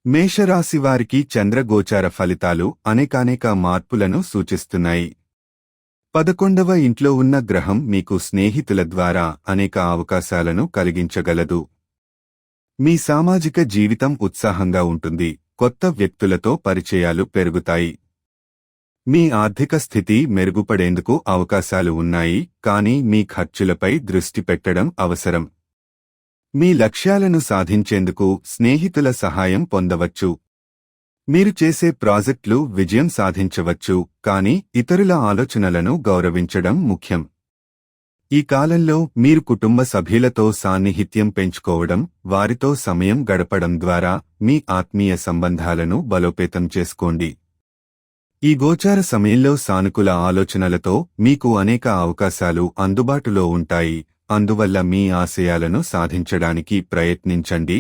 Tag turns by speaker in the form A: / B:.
A: మేషరాశివారికి చంద్రగోచార ఫలితాలు అనేకానేక మార్పులను సూచిస్తున్నాయి. 11వ ఇంట్లో ఉన్న గ్రహం మీకు స్నేహితుల ద్వారా అనేక అవకాశాలను కలిగించగలదు. మీ సామాజిక జీవితం ఉత్సాహంగా ఉంటుంది. కొత్త వ్యక్తులతో పరిచయాలు పెరుగుతాయి. మీ ఆర్థిక స్థితి మెరుగుపడేందుకు అవకాశాలు ఉన్నాయి, కానీ మీ ఖర్చులపై దృష్టి పెట్టడం అవసరం. మీ లక్ష్యాలను సాధించేందుకు స్నేహితుల సహాయం పొందవచ్చు. మీరు చేసే ప్రాజెక్టులు విజయం సాధించవచ్చు, కానీ ఇతరుల ఆలోచనలను గౌరవించడం ముఖ్యం. ఈ కాలంలో మీరు కుటుంబ సభ్యులతో సాన్నిహిత్యం పెంచుకోవడం, వారితో సమయం గడపడం ద్వారా మీ ఆత్మీయ సంబంధాలను బలోపేతం చేసుకోండి. ఈ గోచార సమయంలో సానుకూల ఆలోచనలతో మీకు అనేక అవకాశాలు అందుబాటులో ఉంటాయి. అందువల్ల మీ ఆశయాలను సాధించడానికి ప్రయత్నించండి.